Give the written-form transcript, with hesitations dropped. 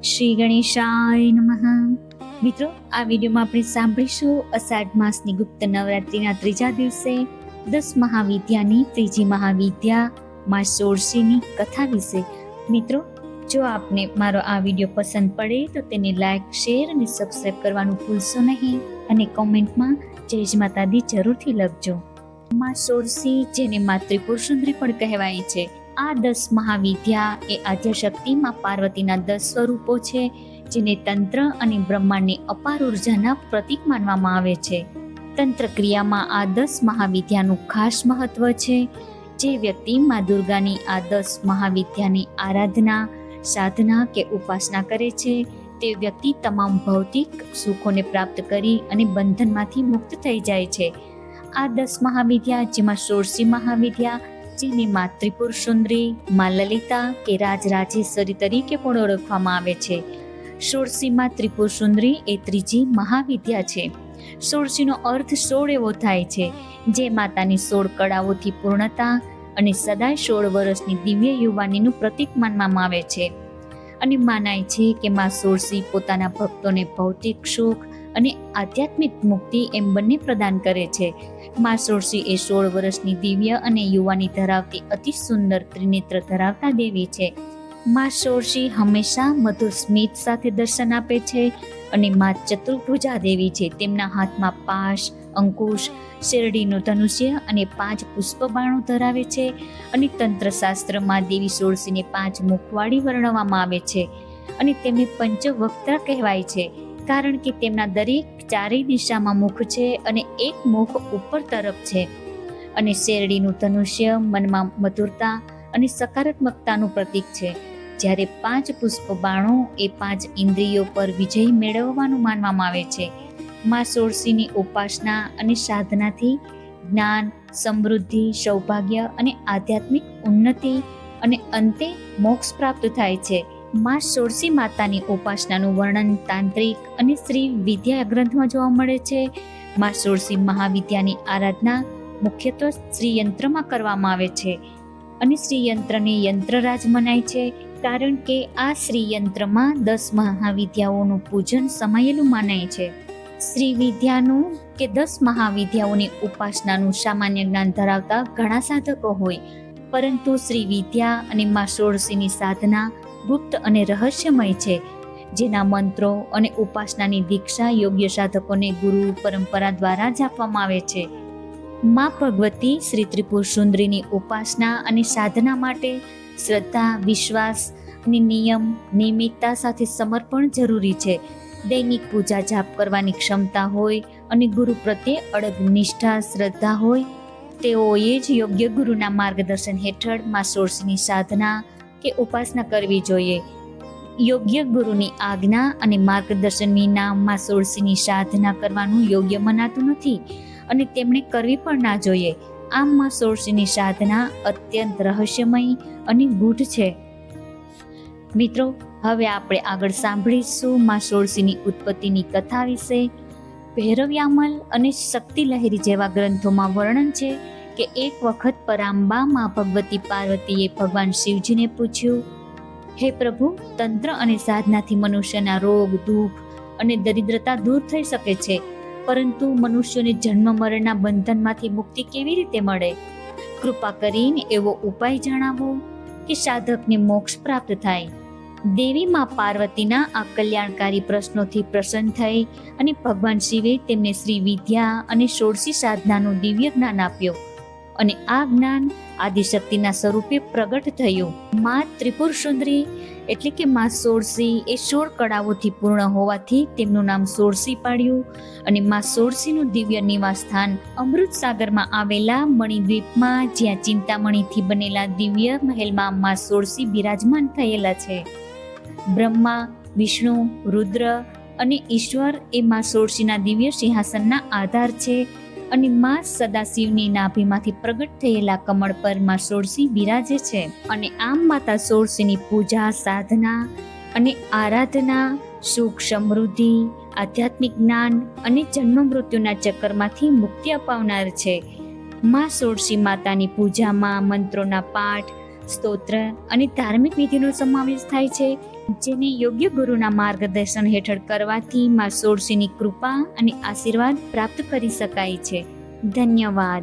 શ્રી ગણેશાય નમઃ. મિત્રો, આ વિડીયોમાં આપણે સાંભળીશું અષાઢ માસની ગુપ્ત નવરાત્રિના ત્રીજા દિવસે 10 મહાવિદ્યાની ત્રીજી મહાવિદ્યા માં ષોડશીની કથા વિશે. મિત્રો, જો આપને મારો આ વિડીયો પસંદ પડે તો તેને લાઈક, શેર અને સબસ્ક્રાઈબ કરવાનું ભૂલશો નહીં અને કોમેન્ટમાં જય માતા દી જરૂરથી લખજો. માં ષોડશી, જેને માં ત્રિપુર સુંદરી પણ કહેવાય છે, આ 10 મહાવિદ્યા એ આદ્યશક્તિમાં પાર્વતીના 10 સ્વરૂપો છે, જેને તંત્ર અને બ્રહ્માંડની અપાર ઉર્જાના પ્રતીક માનવામાં આવે છે. તંત્ર ક્રિયામાં આ 10 મહાવિદ્યાનું ખાસ મહત્વ છે. જે વ્યક્તિ માં દુર્ગાની આ 10 મહાવિદ્યાની આરાધના, સાધના કે ઉપાસના કરે છે, તે વ્યક્તિ તમામ ભૌતિક સુખોને પ્રાપ્ત કરી અને બંધનમાંથી મુક્ત થઈ જાય છે. આ 10 મહાવિદ્યા, જેમાં ષોડશી મહાવિદ્યા, જેને માં ત્રિપુર સુંદરી, માં લલિતા કે રાજરાજેશ્વરી તરીકે પણ ઓળખવામાં આવે છે. ષોડશીમાં ત્રિપુર સુંદરી એ ત્રીજી મહાવિદ્યા છે. ષોડશીનો અર્થ 16 એવો થાય છે, જે માતાની 16 કળાઓથી પૂર્ણતા અને સદાય 16 વર્ષની દિવ્ય યુવાનીનું પ્રતીક માનવામાં આવે છે. અને માનાય છે કે માં ષોડશી પોતાના ભક્તોને ભૌતિક સુખ અને આધ્યાત્મિક મુક્તિ એમ બંને પ્રદાન કરે છે. માં ષોડશી એ 16 વર્ષની દિવ્ય અને યુવાની ધરાવતી અતિ સુંદર ત્રિનેત્ર ધરાવતા દેવી છે. માં ષોડશી હંમેશા મધુર સ્મિત સાથે દર્શન આપે છે અને માં ચતુર્ભુજા દેવી છે. તેમના હાથમાં પાશ, અંકુશ, શેરડીનું ધનુષ્ય અને 5 પુષ્પબાણો ધરાવે છે. અને તંત્રશાસ્ત્રમાં દેવી ષોડશીને 5 મુખવાળી વર્ણવવામાં આવે છે અને તેમને પંચવક્તા કહેવાય છે, કારણ કે તેમના દરેક ચારેય દિશામાં મુખ છે અને એક મુખ ઉપર તરફ છે. અને શેરડીનું ધનુષ્ય મનમાં મધુરતા અને સકારાત્મકતાનું પ્રતીક છે, જ્યારે 5 પુષ્પ બાણો એ 5 ઇન્દ્રિયો પર વિજય મેળવવાનું માનવામાં આવે છે. માં ષોડશીની ઉપાસના અને સાધનાથી જ્ઞાન, સમૃદ્ધિ, સૌભાગ્ય અને આધ્યાત્મિક ઉન્નતિ અને અંતે મોક્ષ પ્રાપ્ત થાય છે. માં ષોડશી માતાની ઉપાસનાનું વર્ણન તાંત્રિક અને શ્રી વિદ્યા ગ્રંથમાં જોવા મળે છે. માં ષોડશી મહાવિદ્યાની આરાધના મુખ્યત્વે શ્રીયંત્રમાં કરવામાં આવે છે અને શ્રીયંત્રને યંત્રરાજ મનાય છે, કારણ કે આ શ્રીયંત્રમાં 10 મહાવિદ્યાઓનું પૂજન સમાયેલું માનાય છે. શ્રી વિદ્યાનું કે 10 મહાવિદ્યાઓની ઉપાસનાનું સામાન્ય જ્ઞાન ધરાવતા ઘણા સાધકો હોય, પરંતુ શ્રી વિદ્યા અને માં ષોડશીની સાધના ગુપ્ત અને રહસ્યમય છે, જેના મંત્રો અને ઉપાસનાની દીક્ષા યોગ્ય સાધકોને ગુરુ પરંપરા દ્વારા જ આપવામાં આવે છે. માં ભગવતી શ્રી ત્રિપુર સુંદરીની ઉપાસના અને સાધના માટે શ્રદ્ધા, વિશ્વાસ અને નિયમિતતા સાથે સમર્પણ જરૂરી છે. દૈનિક પૂજા જાપ કરવાની ક્ષમતા હોય અને ગુરુ પ્રત્યે અડગ નિષ્ઠા, શ્રદ્ધા હોય, તેઓએ જ યોગ્ય ગુરુના માર્ગદર્શન હેઠળ માં ષોડશીની સાધના કે ઉપાસના કરવી જોઈએ. યોગ્ય ગુરુની આજ્ઞા અને માર્ગદર્શન વિના માં ષોડશીની સાધના કરવાનું યોગ્ય મનાતું નથી અને તેમણે કરવી પણ ના જોઈએ. આમ માં ષોડશીની સાધના અત્યંત રહસ્યમય અને ગૂઢ છે. મિત્રો, હવે આપણે આગળ સાંભળીશું માં ષોડશીની ઉત્પત્તિની કથા વિશે. ભૈરવ્યામલ અને શક્તિલહેરી જેવા ગ્રંથોમાં વર્ણન છે કે એક વખત પરાંબા માં ભગવતી પાર્વતીએ ભગવાન શિવજીને પૂછ્યું, હે પ્રભુ, તંત્ર અને સાધનાથી મનુષ્યના રોગ, દુઃખ અને દરિદ્રતા દૂર થઈ શકે છે, પરંતુ મનુષ્યોને જન્મ મરણના બંધનમાંથી મુક્તિ કેવી રીતે મળે? કૃપા કરીને એવો ઉપાય જણાવો કે સાધકને મોક્ષ પ્રાપ્ત થાય. દેવી માં પાર્વતીના આ કલ્યાણકારી પ્રશ્નોથી પ્રસન્ન થઈ અને ભગવાન શિવે તેમને શ્રી વિદ્યા અને ષોડશી સાધનાનું દિવ્ય જ્ઞાન આપ્યું અને આ જ્ઞાન આદિશક્તિના સ્વરૂપે પ્રગટ થયું. માં ત્રિપુર સુંદરી એટલે કે માં ષોડશી એ 16 કળાઓથી પૂર્ણ હોવાથી તેમનું નામ ષોડશી પાડ્યું. અને માં ષોડશીનું દિવ્ય નિવાસ સ્થાન અમૃત સાગરમાં આવેલા મણિદ્વીપમાં, જ્યાં ચિંતામણીથી બનેલા દિવ્ય મહેલમાં માં ષોડશી બિરાજમાન થયેલા છે. બ્રહ્મા, વિષ્ણુ, રુદ્ર અને ઈશ્વર એ માં ષોડશીના દિવ્ય સિંહાસનના આધાર છે. અને માં સદાશિવની નાભીમાંથી પ્રગટ થયેલા કમળ પર માં ષોડશી બિરાજે છે. અને આમ માતા ષોડશીની પૂજા, સાધના અને આરાધના સુખ, સમૃદ્ધિ, આધ્યાત્મિક જ્ઞાન અને જન્મ મૃત્યુના ચક્કરમાંથી મુક્તિ અપાવનાર છે. માં ષોડશી માતાની પૂજામાં મંત્રોના પાઠ, સ્તોત્ર અને ધાર્મિક વિધિનો સમાવેશ થાય છે. જેને યોગ્ય ગુરુના માર્ગદર્શન હેઠળ કરવાથી માં સોળસીની કૃપા અને આશીર્વાદ પ્રાપ્ત કરી શકાય છે. ધન્યવાદ.